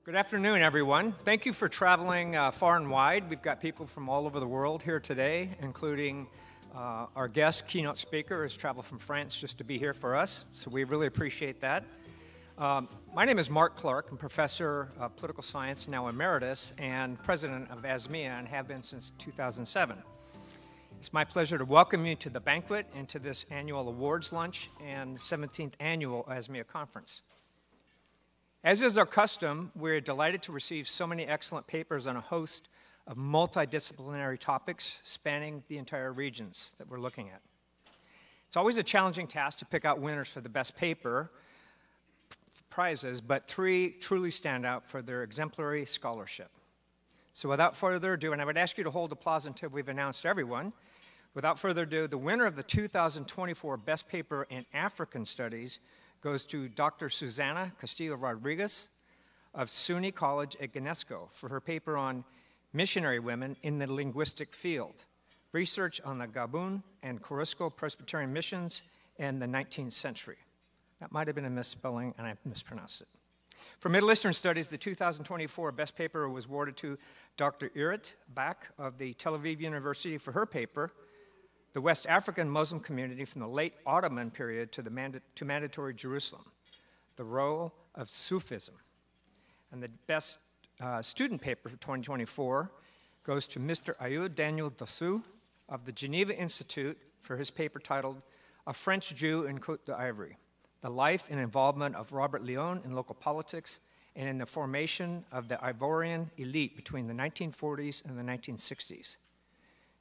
Good afternoon, everyone. Thank you for traveling far and wide. We've got people from all over the world here today, including our guest keynote speaker has traveled from France just to be here for us, so we really appreciate that. My name is Mark Clark. I'm professor of political science, now emeritus, and president of ASMEA, and have been since 2007. It's my pleasure to welcome you to the banquet and to this annual awards lunch and 17th annual ASMEA conference. As is our custom, we're delighted to receive so many excellent papers on a host of multidisciplinary topics spanning the entire regions that we're looking at. It's always a challenging task to pick out winners for the best paper prizes, but three truly stand out for their exemplary scholarship. So without further ado, and I would ask you to hold applause until we've announced everyone, without further ado, the winner of the 2024 Best Paper in African Studies goes to Dr. Susana Castillo-Rodriguez of SUNY College at Gnesco for her paper on missionary women in the linguistic field, research on the Gabon and Corusco Presbyterian missions in the 19th century. That might have been a misspelling, and I mispronounced it. For Middle Eastern Studies, the 2024 Best Paper was awarded to Dr. Irit Bak of the Tel Aviv University for her paper, The West African Muslim Community from the Late Ottoman Period to Mandatory Jerusalem, the Role of Sufism. And the best student paper for 2024 goes to Mr. Ayud Daniel Dossou of the Geneva Institute for his paper titled A French Jew in Côte d'Ivoire, the life and involvement of Robert Lyon in local politics and in the formation of the Ivorian elite between the 1940s and the 1960s.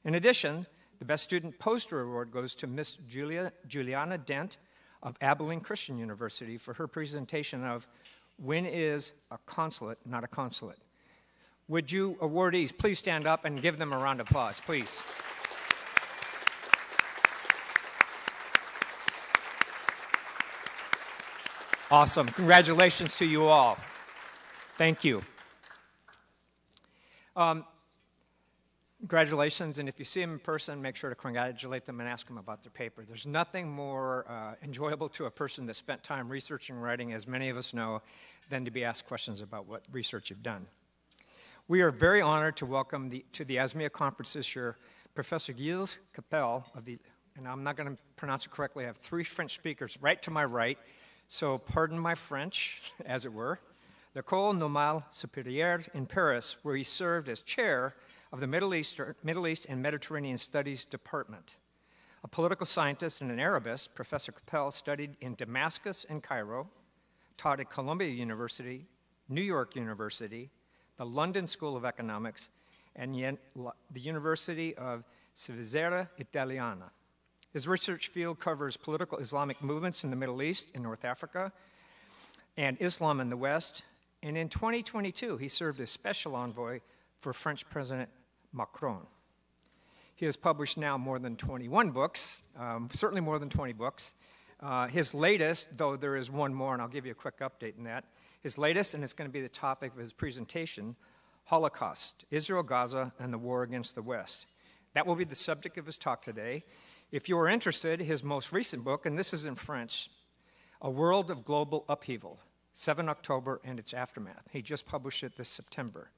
In addition, the Best Student Poster Award goes to Miss Juliana Dent of Abilene Christian University for her presentation of When is a Consulate Not a Consulate? Would you awardees please stand up and give them a round of applause, please? Awesome. Congratulations to you all. Thank you. Congratulations, and if you see them in person, make sure to congratulate them and ask them about their paper. There's nothing more enjoyable to a person that spent time researching and writing, as many of us know, than to be asked questions about what research you've done. We are very honored to welcome to the ASMEA conference this year Professor Gilles Kepel of the, and I'm not going to pronounce it correctly, I have three French speakers right to my right, so pardon my French, as it were, l'École Normale Supérieure in Paris, where he served as chair of the Middle East and Mediterranean Studies Department. A political scientist and an Arabist, Professor Kepel studied in Damascus and Cairo, taught at Columbia University, New York University, the London School of Economics, and the University of Civitella Italiana. His research field covers political Islamic movements in the Middle East and North Africa, and Islam in the West. And in 2022, he served as special envoy for French President Macron. He has published now more than 21 books, certainly more than 20 books. His latest, though there is one more, and I'll give you a quick update on that, his latest, and it's going to be the topic of his presentation, Holocausts, Israel, Gaza, and the War Against the West. That will be the subject of his talk today. If you are interested, his most recent book, and this is in French, A World of Global Upheaval, 7 October and Its Aftermath. He just published it this September.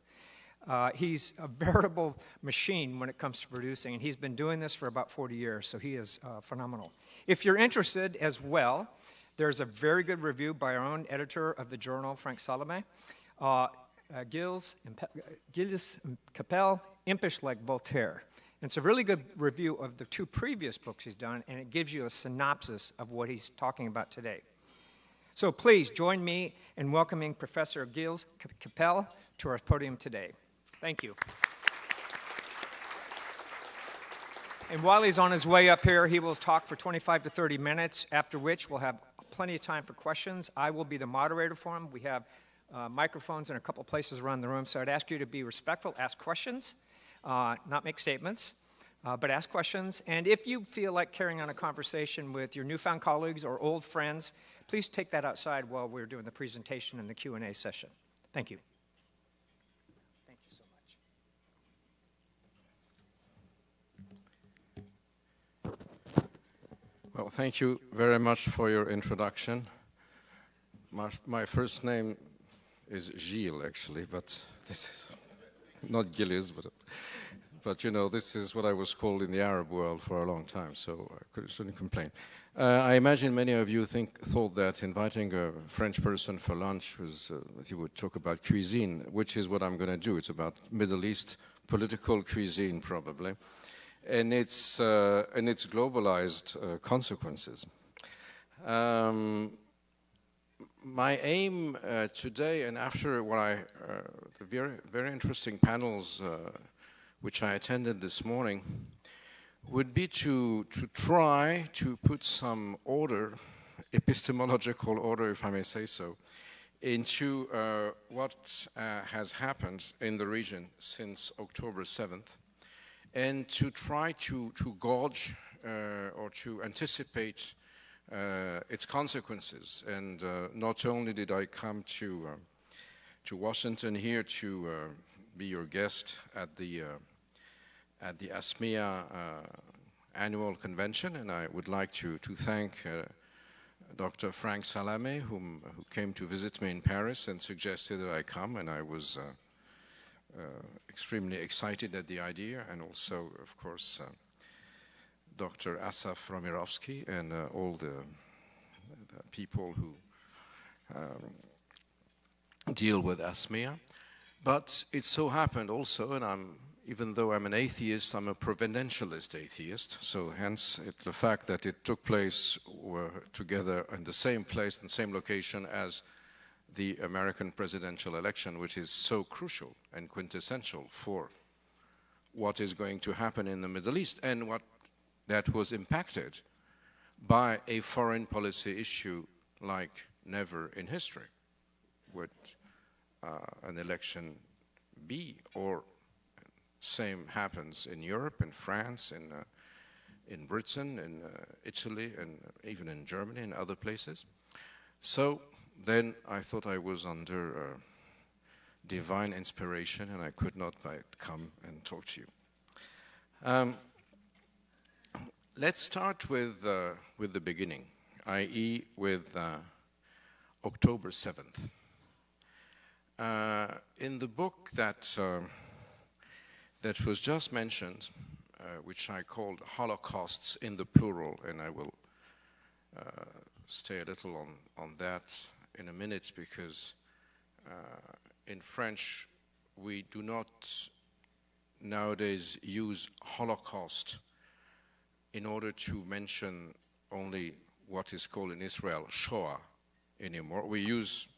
He's a veritable machine when it comes to producing, and he's been doing this for about 40 years, so he is phenomenal. If you're interested as well, there's a very good review by our own editor of the journal, Frank Salome. Gilles Kepel, Impish Like Voltaire. And it's a really good review of the two previous books he's done, and it gives you a synopsis of what he's talking about today. So please join me in welcoming Professor Gilles Kepel to our podium today. Thank you. And while he's on his way up here, he will talk for 25 to 30 minutes, after which we'll have plenty of time for questions. I will be the moderator for him. We have microphones in a couple places around the room, so I'd ask you to be respectful, ask questions, not make statements, but ask questions. And if you feel like carrying on a conversation with your newfound colleagues or old friends, please take that outside while we're doing the presentation and the Q&A session. Thank you. Thank you so much. Well, thank you very much for your introduction. My first name is Gilles, actually, but this is not Gilles, but you know, this is what I was called in the Arab world for a long time, so I shouldn't complain. I imagine many of you thought that inviting a French person for lunch was that he would talk about cuisine, which is what I'm going to do. It's about Middle East political cuisine, probably, and its globalized consequences. My aim today, and after what the very interesting panels which I attended this morning, would be to try to put some order, epistemological order, if I may say so, into what has happened in the region since October 7th, and to try to gauge or to anticipate its consequences. And not only did I come to Washington here to be your guest at the ASMEA annual convention, and I would like to thank Dr. Frank Salame, who came to visit me in Paris and suggested that I come, and I was extremely excited at the idea, and also, of course, Dr. Asaf Romirovsky and all the people who deal with ASMEA. But it so happened also, and even though I'm an atheist, I'm a providentialist atheist, so hence the fact that it took place together in the same place and same location as the American presidential election, which is so crucial and quintessential for what is going to happen in the Middle East, and what that was impacted by a foreign policy issue like never in history. Would an election be? Or same happens in Europe, in France, in Britain, in Italy, and even in Germany and other places. So then I thought I was under divine inspiration, and I could not but come and talk to you. Let's start with the beginning, i.e. with October 7th. In the book that was just mentioned, which I called Holocausts in the plural, and I will stay a little on that in a minute, because in French we do not nowadays use Holocaust in order to mention only what is called in Israel Shoah anymore. We use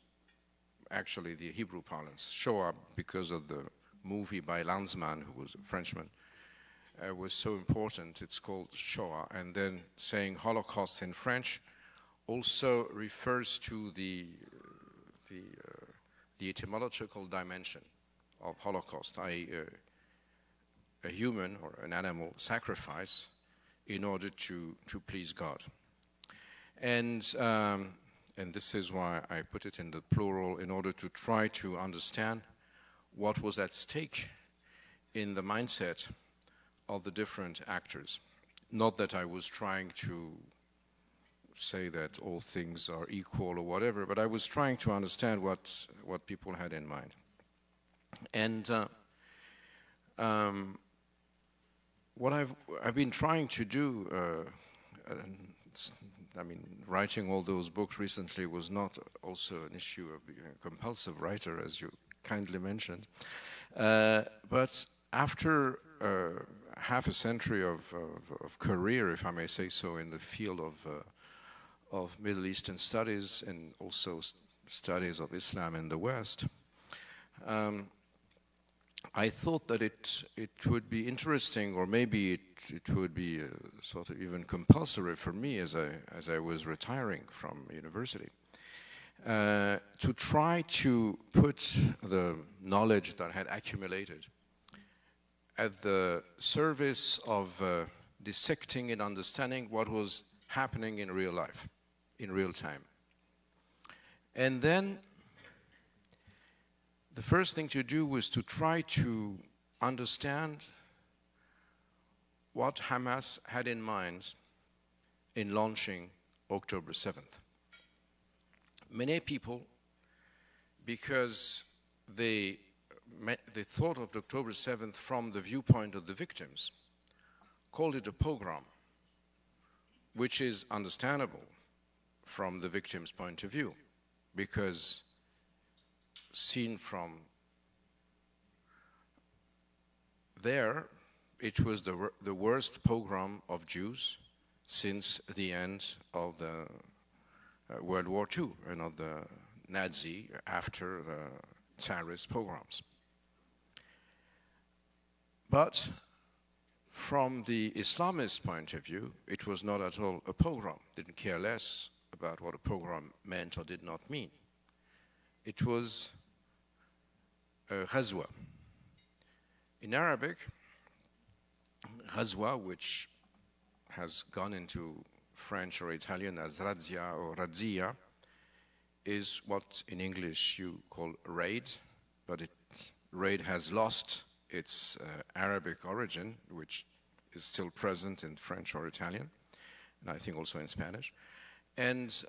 actually the Hebrew parlance, Shoah, because of the movie by Lanzmann, who was a Frenchman, was so important. It's called Shoah. And then saying Holocaust in French also refers to the etymological dimension of Holocaust, i.e. a human or an animal sacrifice in order to please God. And this is why I put it in the plural, in order to try to understand what was at stake in the mindset of the different actors. Not that I was trying to say that all things are equal or whatever, but I was trying to understand what people had in mind. And what I've been trying to do, I mean, writing all those books recently was not also an issue of being a compulsive writer, as you kindly mentioned. But after half a century of career, if I may say so, in the field of Middle Eastern studies and also studies of Islam in the West, I thought that it would be interesting, or maybe it would be sort of even compulsory for me as I was retiring from university, to try to put the knowledge that I had accumulated at the service of dissecting and understanding what was happening in real life, in real time. And then the first thing to do was to try to understand what Hamas had in mind in launching October 7th. Many people because they thought of October 7th from the viewpoint of the victims, called it a pogrom, which is understandable from the victim's point of view, because seen from there, it was the worst pogrom of Jews since the end of the World War II and of the Nazi after the Tsarist pogroms. But from the Islamist point of view, it was not at all a pogrom. Didn't care less about what a pogrom meant or did not mean. It was a ghazwa. In Arabic, ghazwa, which has gone into French or Italian as razzia or razzia, is what in English you call raid, but raid has lost its Arabic origin, which is still present in French or Italian, and I think also in Spanish. And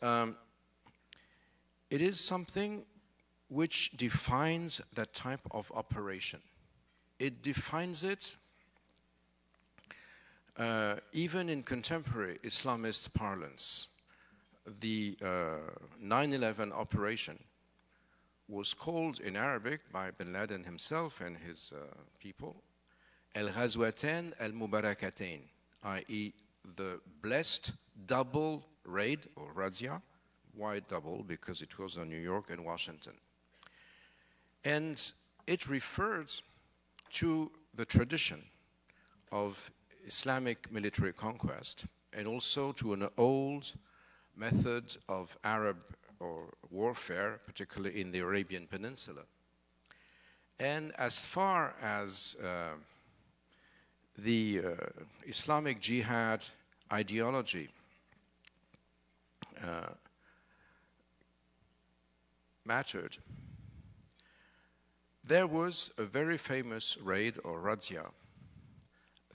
it is something which defines that type of operation. It defines it even in contemporary Islamist parlance. The 9/11 operation was called in Arabic by bin Laden himself and his people, al-Ghazwatain al-Mubarakatain, i.e. the blessed double raid or razzia. Why double? Because it was on New York and Washington. And it refers to the tradition of Islamic military conquest and also to an old method of Arab or warfare, particularly in the Arabian Peninsula. And as far as the Islamic jihad ideology mattered, there was a very famous raid or razzia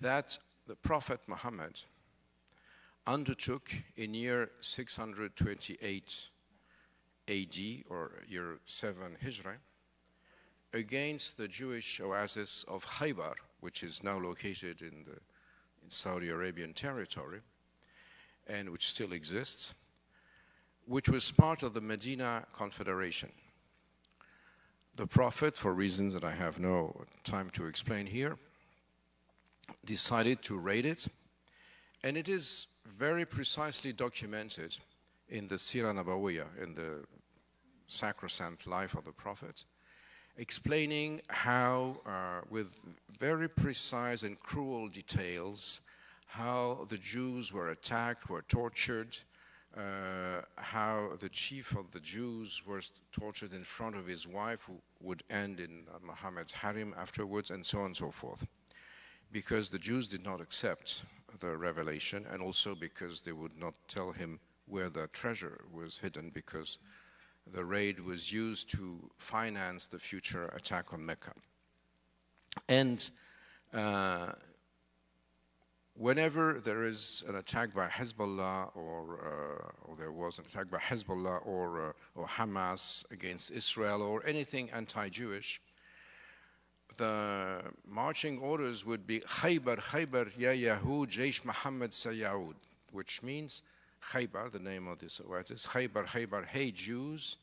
that the Prophet Muhammad undertook in year 628 AD or year 7 Hijra against the Jewish oasis of Khaybar, which is now located in Saudi Arabian territory and which still exists, which was part of the Medina Confederation. The Prophet, for reasons that I have no time to explain here, decided to raid it, and it is very precisely documented in the Sirah Nabawiyya, in the sacrosanct life of the Prophet, explaining how, with very precise and cruel details, how the Jews were attacked, were tortured, how the chief of the Jews was tortured in front of his wife, who would end in Muhammad's harem afterwards, and so on and so forth. Because the Jews did not accept the revelation, and also because they would not tell him where the treasure was hidden, because the raid was used to finance the future attack on Mecca. And whenever there is an attack by Hezbollah, or there was an attack by Hezbollah or Hamas against Israel, or anything anti-Jewish, the marching orders would be Khaybar, Khaybar, ya Yahud, Jaysh Muhammad Sayaud, which means Khaybar, the name of this oasis, Khaybar, Khaybar, hey Jews,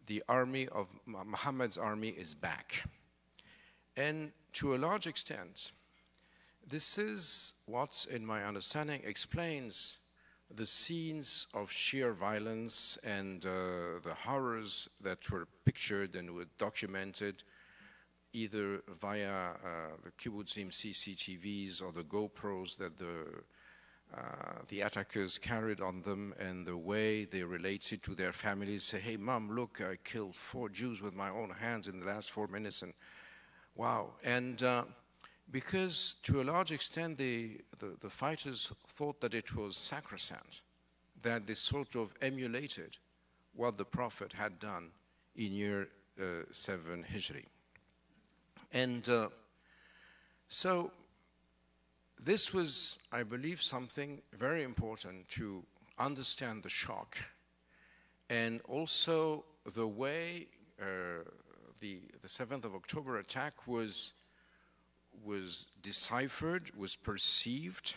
the army of Muhammad's army is back. And to a large extent, this is what, in my understanding, explains the scenes of sheer violence and the horrors that were pictured and were documented either via the kibbutzim CCTVs or the GoPros that the attackers carried on them, and the way they related to their families. Say, hey, Mom, look, I killed 4 Jews with my own hands in the last 4 minutes, and wow. And because to a large extent the fighters thought that it was sacrosanct, that they sort of emulated what the Prophet had done in year 7 Hijri. And so this was, I believe, something very important to understand the shock, and also the way the 7th of October attack was deciphered, was perceived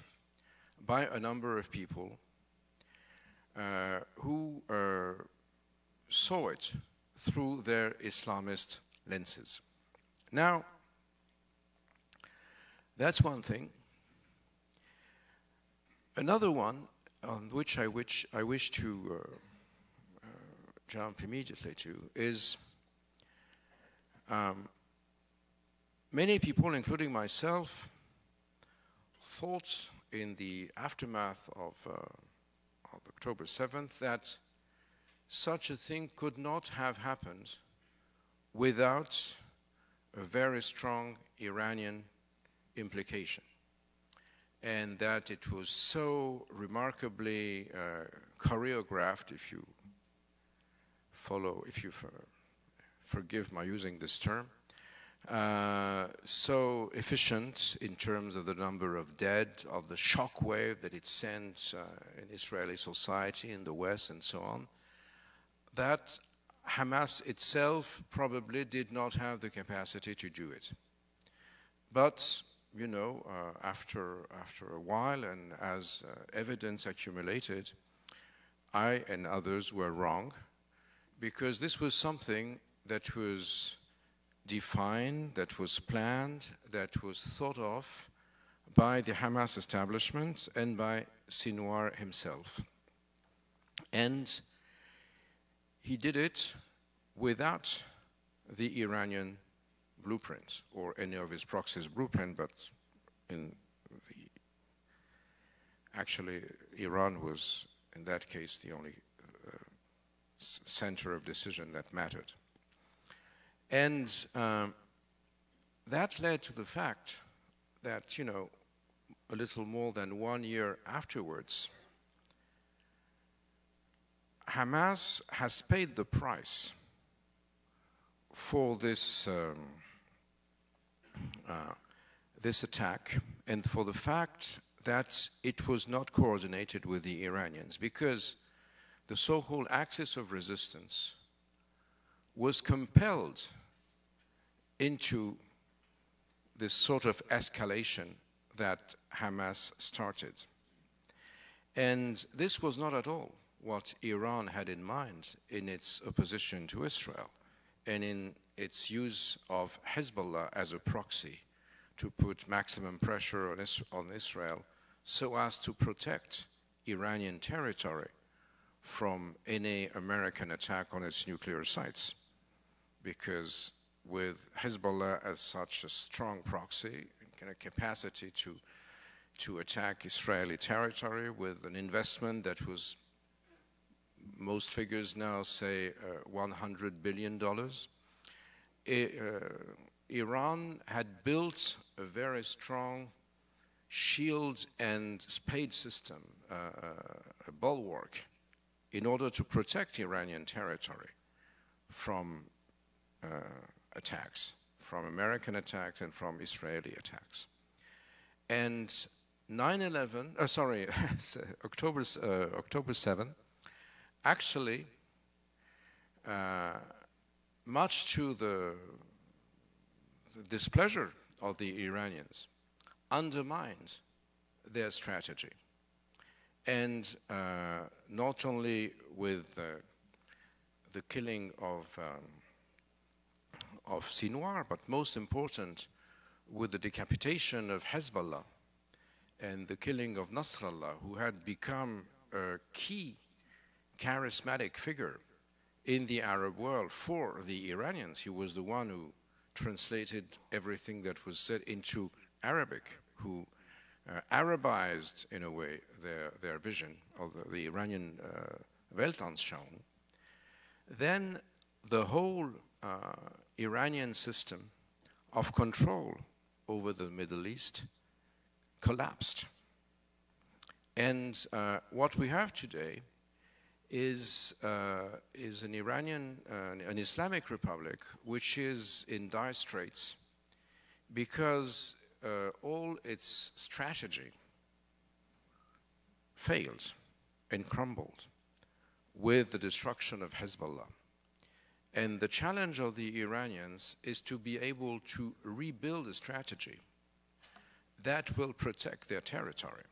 by a number of people who saw it through their Islamist lenses. Now, that's one thing. Another one on which I wish to jump immediately to is many people, including myself, thought in the aftermath of October 7th that such a thing could not have happened without a very strong Iranian implication, and that it was so remarkably choreographed, if you forgive my using this term, so efficient in terms of the number of dead, of the shock wave that it sent in Israeli society, in the West, and so on, that Hamas itself probably did not have the capacity to do it. But, you know, after a while, and as evidence accumulated, I and others were wrong, because this was something that was defined, that was planned, that was thought of by the Hamas establishment and by Sinwar himself. And he did it without the Iranian blueprint or any of his proxies' blueprint, but actually Iran was, in that case, the only center of decision that mattered. And that led to the fact that, you know, a little more than 1 year afterwards, Hamas has paid the price for this this attack, and for the fact that it was not coordinated with the Iranians, because the so-called axis of resistance was compelled into this sort of escalation that Hamas started. And this was not at all what Iran had in mind in its opposition to Israel and in its use of Hezbollah as a proxy to put maximum pressure on Israel so as to protect Iranian territory from any American attack on its nuclear sites. Because with Hezbollah as such a strong proxy and a capacity to attack Israeli territory with an investment that was, most figures now say, $100 billion, Iran had built a very strong shield and spade system, a bulwark, in order to protect Iranian territory from attacks, from American attacks and from Israeli attacks. And October 7, actually, much to the displeasure of the Iranians, undermined their strategy. And not only with the killing of Sinwar, but most important, with the decapitation of Hezbollah and the killing of Nasrallah, who had become a key charismatic figure in the Arab world for the Iranians. He was the one who translated everything that was said into Arabic, who Arabized, in a way, their vision of the Iranian Weltanschauung. Then the whole Iranian system of control over the Middle East collapsed. And what we have today is an an Islamic republic, which is in dire straits because all its strategy failed and crumbled with the destruction of Hezbollah And the challenge of the Iranians is to be able to rebuild a strategy that will protect their territory.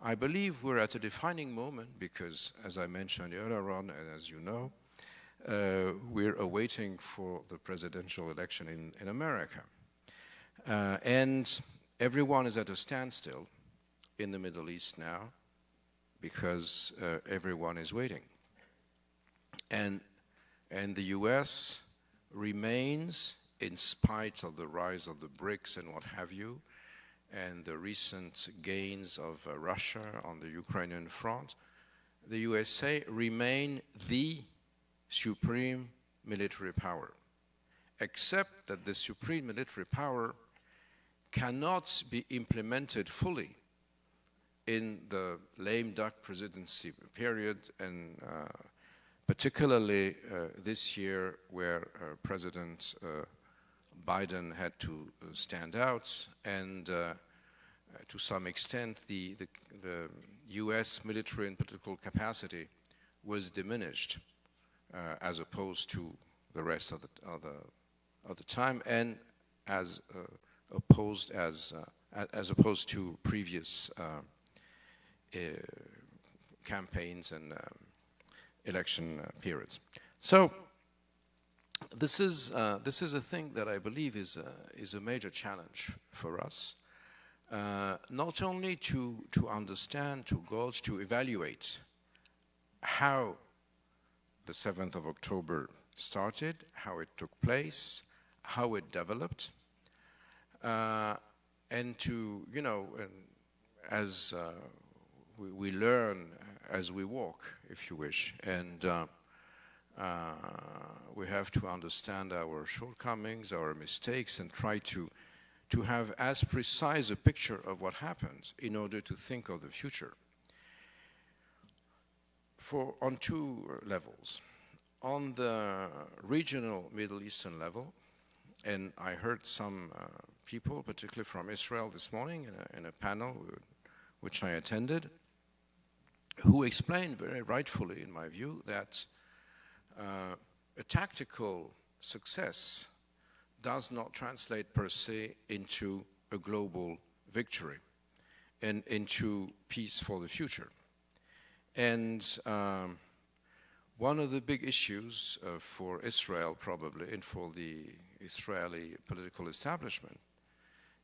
I believe we're at a defining moment because, as I mentioned earlier on, and as you know, we're awaiting for the presidential election in America. And everyone is at a standstill in the Middle East now because everyone is waiting. And the US remains, in spite of the rise of the BRICS and what have you, and the recent gains of Russia on the Ukrainian front, the USA remain the supreme military power, except that the supreme military power cannot be implemented fully in the lame duck presidency period, and particularly this year where President Biden had to stand out, and to some extent the US military and political capacity was diminished as opposed to the rest of the time, and as opposed to previous campaigns and election periods. So this is a thing that I believe is a major challenge for us, not only to understand, to gauge, to evaluate how the 7th of October started, how it took place, how it developed, and to, you know, as we learn as we walk, if you wish, and we have to understand our shortcomings, our mistakes, and try to have as precise a picture of what happened in order to think of the future. On two levels. On the regional Middle Eastern level, and I heard some people, particularly from Israel this morning in a panel which I attended, who explained very rightfully, in my view, that a tactical success does not translate per se into a global victory and into peace for the future. And one of the big issues for Israel, probably, and for the Israeli political establishment,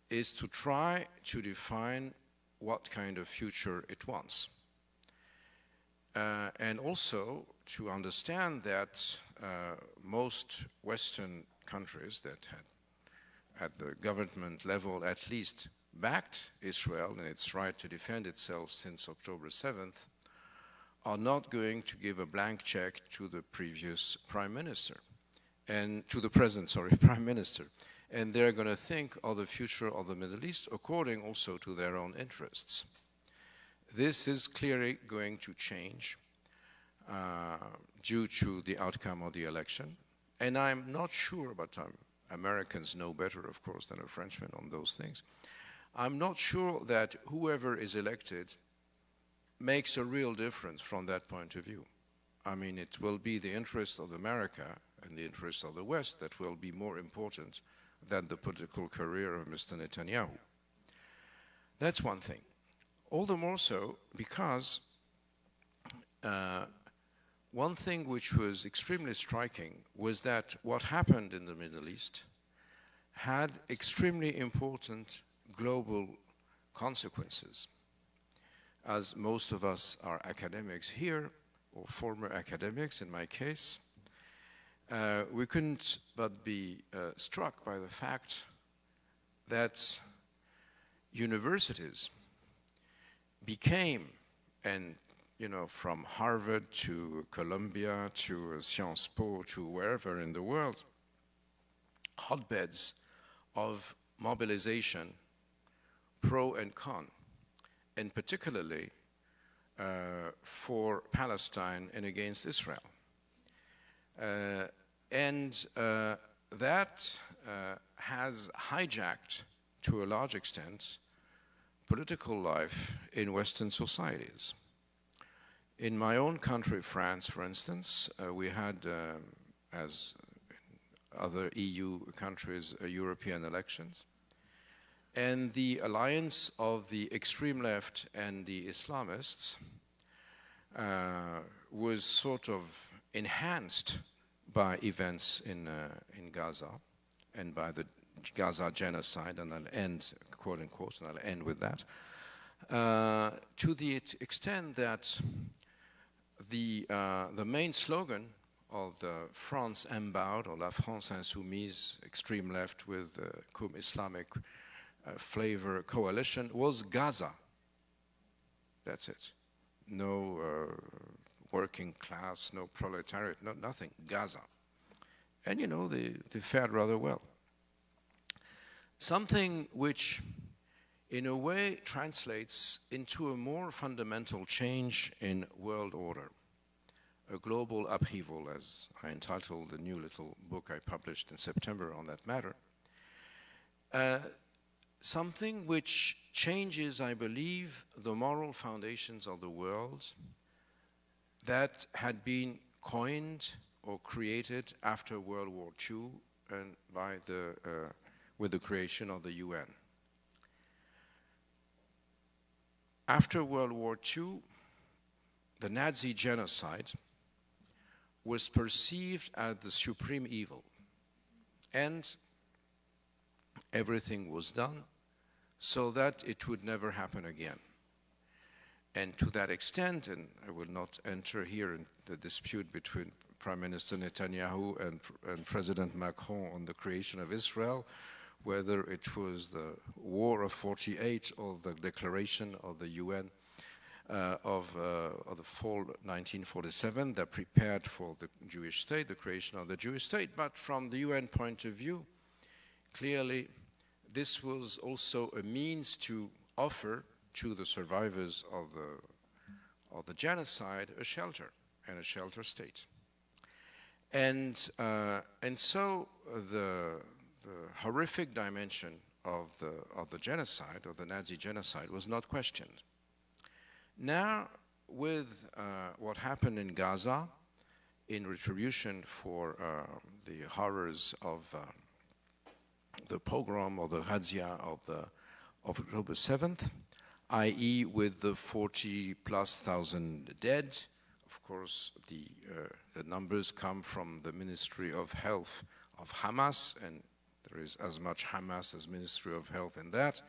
is to try to define what kind of future it wants. And also to understand that most Western countries that had, at the government level at least, backed Israel in its right to defend itself since October 7th, are not going to give a blank check to the previous prime minister, and to the present, prime minister. And they're going to think of the future of the Middle East according also to their own interests. This is clearly going to change due to the outcome of the election. And I'm not sure, but Americans know better, of course, than a Frenchman on those things. I'm not sure that whoever is elected makes a real difference from that point of view. I mean, it will be the interest of America and the interest of the West that will be more important than the political career of Mr. Netanyahu. That's one thing. All the more so because one thing which was extremely striking was that what happened in the Middle East had extremely important global consequences. As most of us are academics here, or former academics in my case, we couldn't but be struck by the fact that universities became, and you know, from Harvard to Columbia to Sciences Po to wherever in the world, hotbeds of mobilization, pro and con, and particularly for Palestine and against Israel. And that has hijacked, to a large extent, political life in Western societies. In my own country, France, for instance, we had as in other EU countries, European elections. And the alliance of the extreme left and the Islamists was sort of enhanced by events in Gaza and by the Gaza genocide, and I'll end, quote unquote, and I'll end with that, to the extent that the main slogan of the France Embarked, or La France Insoumise, extreme left with cum Islamic flavor coalition, was Gaza. That's it. No working class, no proletariat, no nothing, Gaza. And you know, they fared rather well. Something which in a way translates into a more fundamental change in world order, a global upheaval, as I entitled the new little book I published in September on that matter. Something which changes, I believe, the moral foundations of the world that had been coined or created after World War II and by with the creation of the UN. After World War II, the Nazi genocide was perceived as the supreme evil, and everything was done so that it would never happen again. And to that extent, and I will not enter here in the dispute between Prime Minister Netanyahu and President Macron on the creation of Israel, whether it was the War of 48 or the declaration of the UN of the fall 1947 that prepared for the Jewish state, the creation of the Jewish state. But from the UN point of view, clearly this was also a means to offer to the survivors of the genocide a shelter and a shelter state. And so the horrific dimension of the genocide, of the Nazi genocide, was not questioned. Now, with what happened in Gaza, in retribution for the horrors of the pogrom or the razzia of October 7th, i.e. with the 40,000+ dead. Of course, the numbers come from the Ministry of Health of Hamas, and there is as much Hamas as Ministry of Health in that,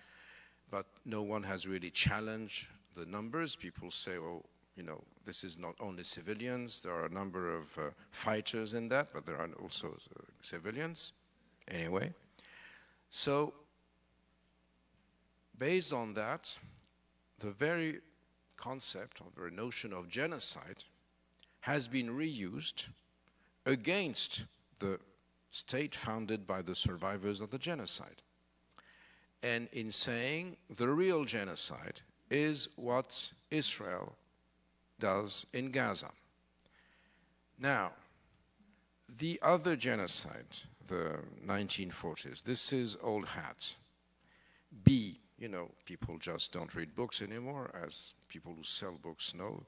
but no one has really challenged the numbers. People say, oh, you know, this is not only civilians, there are a number of fighters in that, but there are also civilians. Anyway, so based on that, the very concept or the notion of genocide has been reused against the state founded by the survivors of the genocide. And in saying the real genocide is what Israel does in Gaza. Now, the other genocide, the 1940s, this is old hat. B, you know, people just don't read books anymore, as people who sell books know,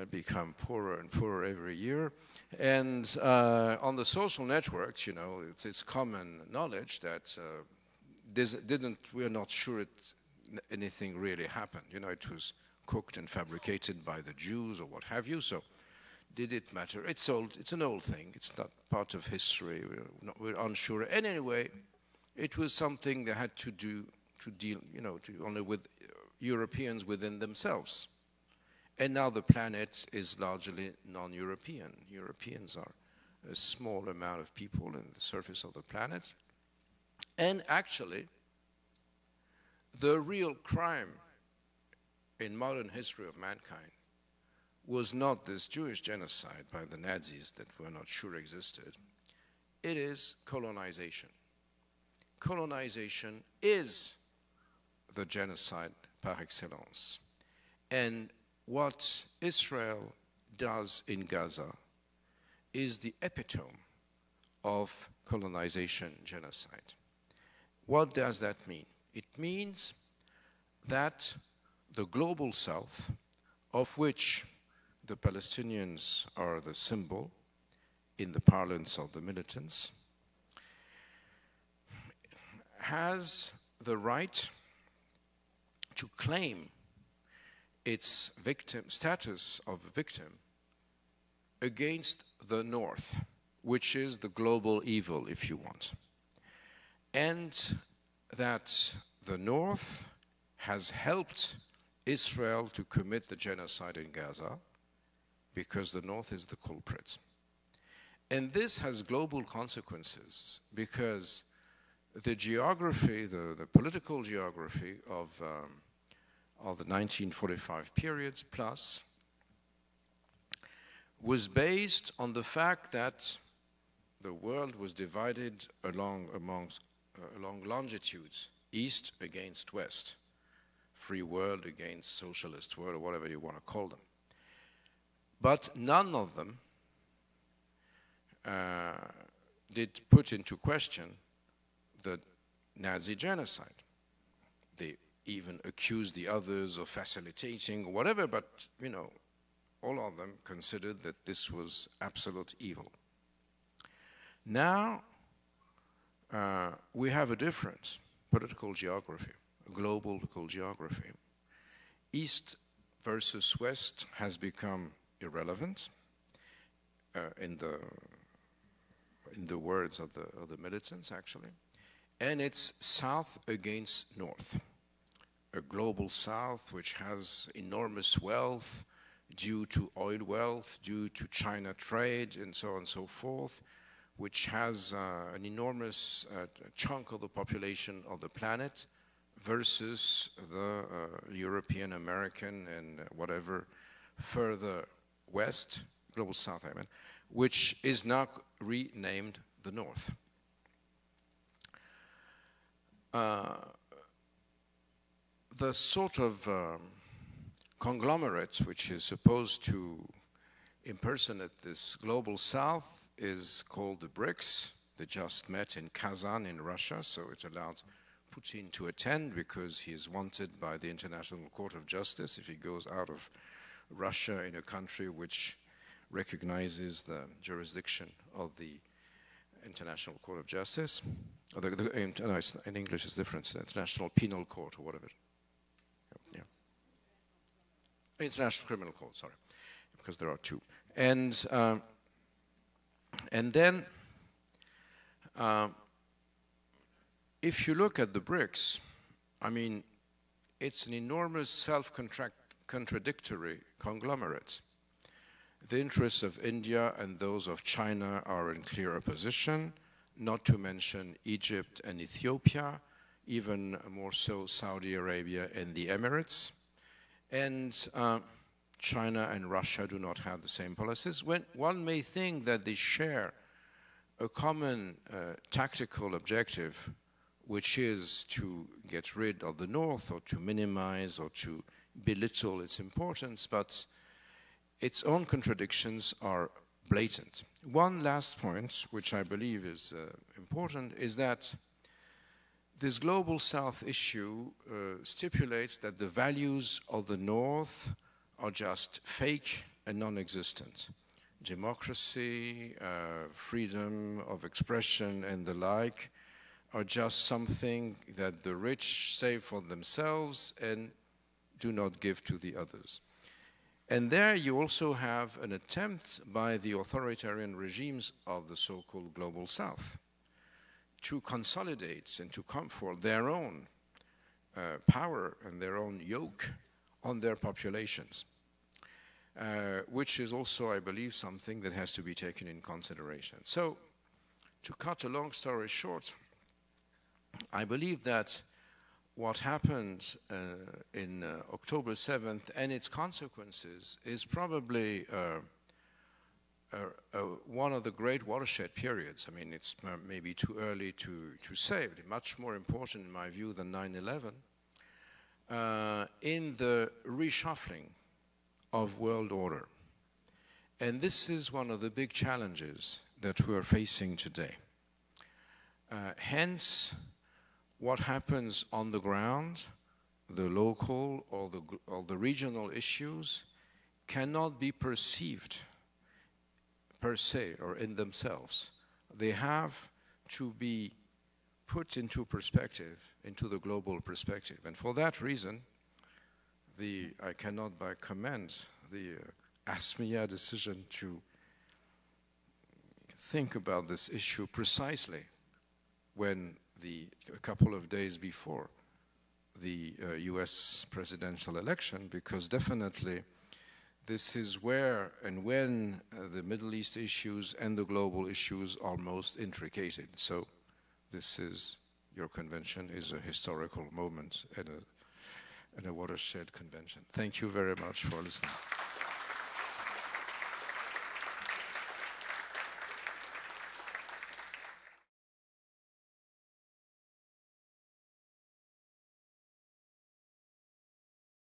become poorer and poorer every year. And on the social networks, you know, it's common knowledge that we're not sure anything really happened. You know, it was cooked and fabricated by the Jews or what have you. So did it matter? It's old. It's an old thing. It's not part of history. We're unsure. And anyway, it was something they had to do to deal, you know, only with Europeans within themselves. And now the planet is largely non-European. Europeans are a small amount of people on the surface of the planet. And actually, the real crime in modern history of mankind was not this Jewish genocide by the Nazis that we're not sure existed. It is colonization. Colonization is the genocide par excellence. And what Israel does in Gaza is the epitome of colonization genocide. What does that mean? It means that the global south, of which the Palestinians are the symbol, in the parlance of the militants, has the right to claim its status of victim against the North, which is the global evil, if you want. And that the North has helped Israel to commit the genocide in Gaza because the North is the culprit. And this has global consequences because the geography, the political geography of the 1945 periods plus was based on the fact that the world was divided along longitudes, east against west, free world against socialist world, or whatever you want to call them. But none of them did put into question the Nazi genocide. They even accused the others of facilitating or whatever, but, you know, all of them considered that this was absolute evil. Now, we have a different political geography, a global political geography. East versus West has become irrelevant in the words of the militants, actually. And it's South against North, a global South which has enormous wealth due to oil wealth, due to China trade, and so on and so forth, which has an enormous chunk of the population of the planet versus the European, American, and whatever further west, global South, I mean, which is now renamed the North. The sort of conglomerate which is supposed to impersonate this global South is called the BRICS. They just met in Kazan in Russia, so it allowed Putin to attend because he is wanted by the International Court of Justice if he goes out of Russia in a country which recognizes the jurisdiction of the International Court of Justice. In English it's different, it's the International Penal Court or whatever. Yeah. International Criminal Court, sorry, because there are two. And then, if you look at the BRICS, I mean, it's an enormous self-contradictory conglomerate. The interests of India and those of China are in clear opposition, not to mention Egypt and Ethiopia, even more so Saudi Arabia and the Emirates. And China and Russia do not have the same policies. When one may think that they share a common tactical objective, which is to get rid of the North or to minimize or to belittle its importance, but its own contradictions are blatant. One last point, which I believe is important, is that this global South issue stipulates that the values of the North are just fake and non-existent. Democracy, freedom of expression and the like are just something that the rich save for themselves and do not give to the others. And there you also have an attempt by the authoritarian regimes of the so-called global South to consolidate and to comfort their own power and their own yoke on their populations, which is also, I believe, something that has to be taken in consideration. So, to cut a long story short, I believe that what happened in October 7th and its consequences is probably one of the great watershed periods. I mean, it's maybe too early to say, but much more important in my view than 9/11, in the reshuffling of world order. And this is one of the big challenges that we are facing today. Hence, what happens on the ground, the local or the regional issues, cannot be perceived per se or in themselves. They have to be put into perspective, into the global perspective. And for that reason, I cannot but commend the ASMEA decision to think about this issue precisely when a couple of days before the US presidential election, because definitely this is where and when the Middle East issues and the global issues are most intricated. So your convention is a historical moment and a watershed convention. Thank you very much for listening.